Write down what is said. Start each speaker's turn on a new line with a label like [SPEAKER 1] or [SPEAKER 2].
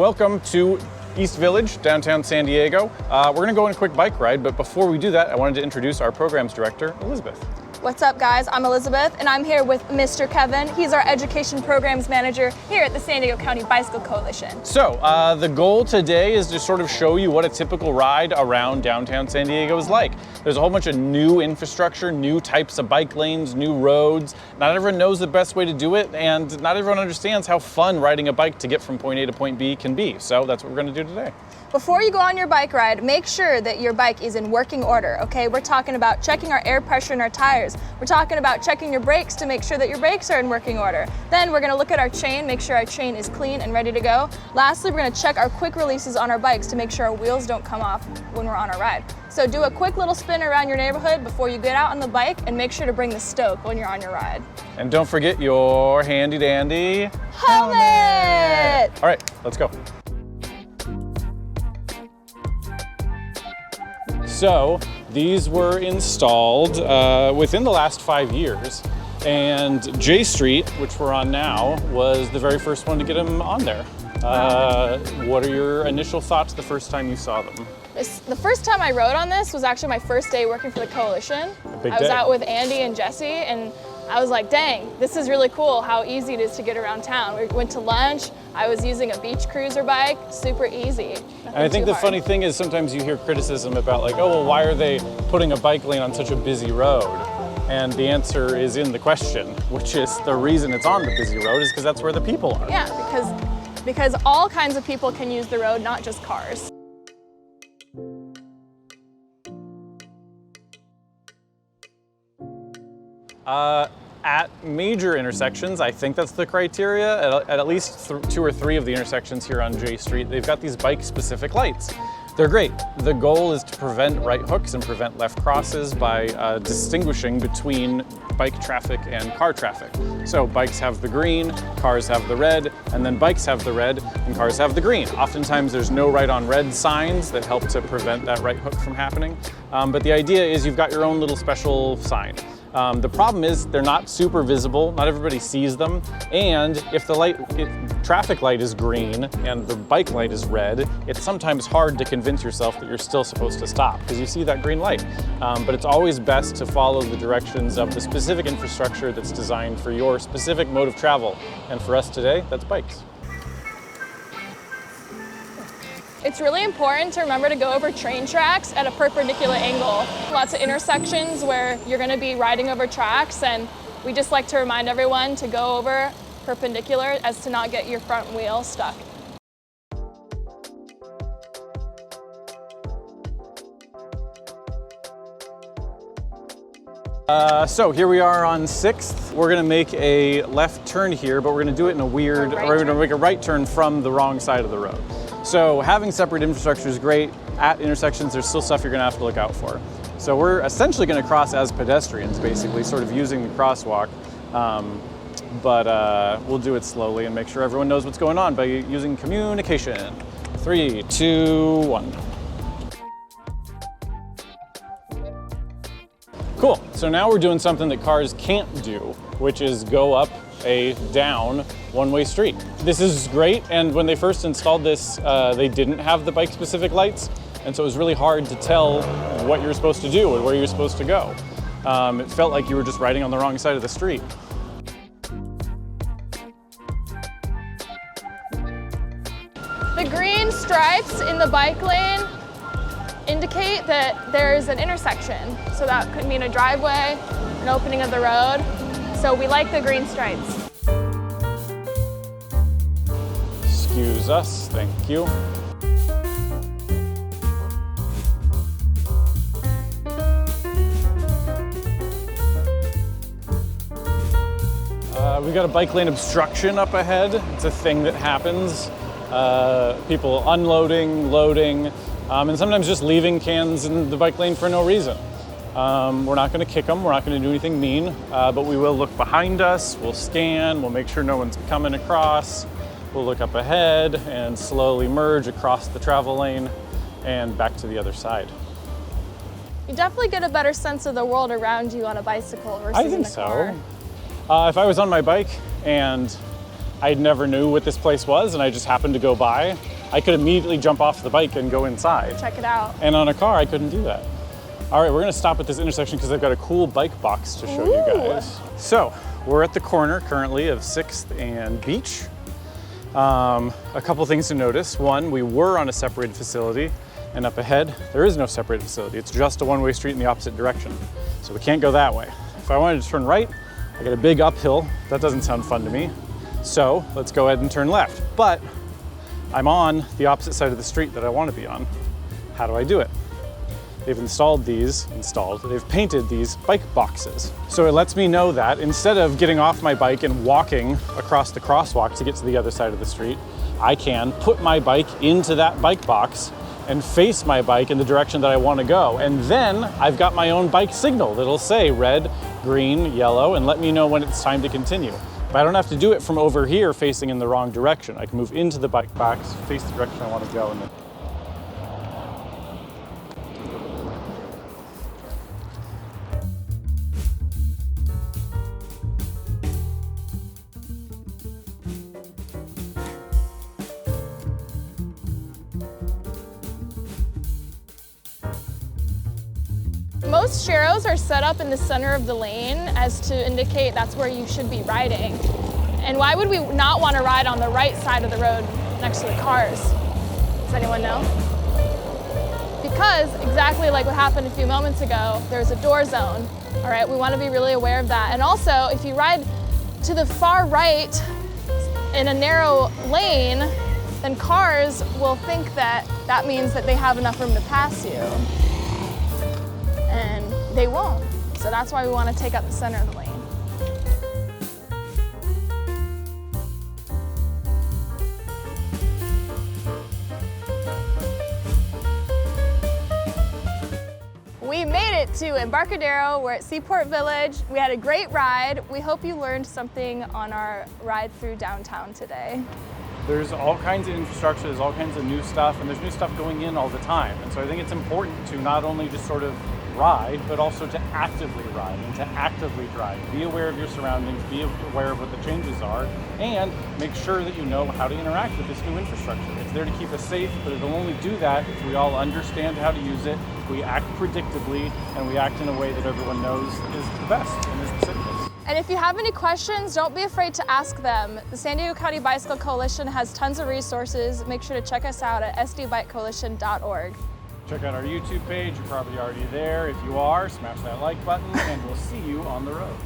[SPEAKER 1] welcome to East Village, downtown San Diego. We're going to go on a quick bike ride, but before we do that, I wanted to introduce our programs director, Elizabeth.
[SPEAKER 2] What's up, guys? I'm Elizabeth, and I'm here with Mr. Kevin. He's our Education Programs Manager here at the San Diego County Bicycle Coalition.
[SPEAKER 1] So, the goal today is to sort of show you what a typical ride around downtown San Diego is like. There's a whole bunch of new infrastructure, new types of bike lanes, new roads. Not everyone knows the best way to do it, and not everyone understands how fun riding a bike to get from point A to point B can be. So that's what we're going to do today.
[SPEAKER 2] Before you go on your bike ride, make sure that your bike is in working order, okay? We're talking about checking our air pressure in our tires. We're talking about checking your brakes to make sure that your brakes are in working order. Then we're gonna look at our chain, make sure our chain is clean and ready to go. Lastly, we're gonna check our quick releases on our bikes to make sure our wheels don't come off when we're on our ride. So do a quick little spin around your neighborhood before you get out on the bike, and make sure to bring the Stoke when you're on your ride.
[SPEAKER 1] And don't forget your handy dandy
[SPEAKER 2] helmet!
[SPEAKER 1] All right, let's go. So these were installed within the last 5 years, and J Street, which we're on now, was the very first one to get them on there. What are your initial thoughts the first time you saw them?
[SPEAKER 2] The first time I rode on this was actually my first day working for the coalition. I was out with Andy and Jesse, and I was like, dang, this is really cool how easy it is to get around town. We went to lunch, I was using a beach cruiser bike, super easy.
[SPEAKER 1] And I think the funny thing is sometimes you hear criticism about like, oh, well, why are they putting a bike lane on such a busy road? And the answer is in the question, which is the reason it's on the busy road is because that's where the people are.
[SPEAKER 2] Yeah, because all kinds of people can use the road, not just cars.
[SPEAKER 1] At major intersections, I think that's the criteria. At least 2 or 3 of the intersections here on J Street, they've got these bike-specific lights. They're great. The goal is to prevent right hooks and prevent left crosses by distinguishing between bike traffic and car traffic. So bikes have the green, cars have the red, and then bikes have the red and cars have the green. Oftentimes there's no right on red signs that help to prevent that right hook from happening. But the idea is you've got your own little special sign. The problem is they're not super visible, not everybody sees them, and if the traffic light is green and the bike light is red, it's sometimes hard to convince yourself that you're still supposed to stop because you see that green light. But it's always best to follow the directions of the specific infrastructure that's designed for your specific mode of travel. And for us today, that's bikes.
[SPEAKER 2] It's really important to remember to go over train tracks at a perpendicular angle. Lots of intersections where you're going to be riding over tracks, and we just like to remind everyone to go over perpendicular as to not get your front wheel stuck.
[SPEAKER 1] So here we are on 6th. We're gonna make a left turn here, but we're gonna do it in a weird, we're gonna make a right turn from the wrong side of the road. So having separate infrastructure is great. At intersections, there's still stuff you're gonna have to look out for. So we're essentially gonna cross as pedestrians, basically, sort of using the crosswalk. But we'll do it slowly and make sure everyone knows what's going on by using communication. 3, 2, 1. Cool, so now we're doing something that cars can't do, which is go up a down one-way street. This is great, and when they first installed this, they didn't have the bike-specific lights, and so it was really hard to tell what you were supposed to do and where you were supposed to go. It felt like you were just riding on the wrong side of the street.
[SPEAKER 2] The green stripes in the bike lane indicate that there's an intersection. So that could mean a driveway, an opening of the road. So we like the green stripes.
[SPEAKER 1] Excuse us, thank you. We've got a bike lane obstruction up ahead. It's a thing that happens. People unloading, loading, and sometimes just leaving cans in the bike lane for no reason. We're not going to kick them, we're not going to do anything mean, but we will look behind us, we'll scan, we'll make sure no one's coming across, we'll look up ahead and slowly merge across the travel lane and back to the other side.
[SPEAKER 2] You definitely get a better sense of the world around you on a bicycle versus in a car.
[SPEAKER 1] If I was on my bike and I never knew what this place was and I just happened to go by, I could immediately jump off the bike and go inside.
[SPEAKER 2] Check it out.
[SPEAKER 1] And on a car, I couldn't do that. All right, we're gonna stop at this intersection because I've got a cool bike box to show you guys. So, we're at the corner currently of 6th and Beach. A couple things to notice. One, we were on a separated facility, and up ahead, there is no separated facility. It's just a one-way street in the opposite direction. So we can't go that way. If I wanted to turn right, I got a big uphill. That doesn't sound fun to me. So let's go ahead and turn left. But I'm on the opposite side of the street that I want to be on. How do I do it? They've they've painted these bike boxes. So it lets me know that instead of getting off my bike and walking across the crosswalk to get to the other side of the street, I can put my bike into that bike box and face my bike in the direction that I want to go. And then I've got my own bike signal that'll say red, green, yellow, and let me know when it's time to continue. But I don't have to do it from over here facing in the wrong direction. I can move into the bike box, face the direction I want to go, and then
[SPEAKER 2] Most Sheros are set up in the center of the lane as to indicate that's where you should be riding. And why would we not want to ride on the right side of the road next to the cars? Does anyone know? Because exactly like what happened a few moments ago, there's a door zone. All right, we want to be really aware of that. And also, if you ride to the far right in a narrow lane, then cars will think that that means that they have enough room to pass you. And they won't. So that's why we want to take up the center of the lane. We made it to Embarcadero. We're at Seaport Village. We had a great ride. We hope you learned something on our ride through downtown today.
[SPEAKER 1] there's all kinds of infrastructure, there's all kinds of new stuff, and there's new stuff going in all the time. And so I think it's important to not only just sort of ride, but also to actively ride and to actively drive. Be aware of your surroundings, be aware of what the changes are, and make sure that you know how to interact with this new infrastructure. It's there to keep us safe, but it'll only do that if we all understand how to use it, we act predictably, and we act in a way that everyone knows is the best and is the safest.
[SPEAKER 2] And if you have any questions, don't be afraid to ask them. The San Diego County Bicycle Coalition has tons of resources. Make sure to check us out at sdbikecoalition.org.
[SPEAKER 1] Check out our YouTube page, you're probably already there. If you are, smash that like button, and we'll see you on the road.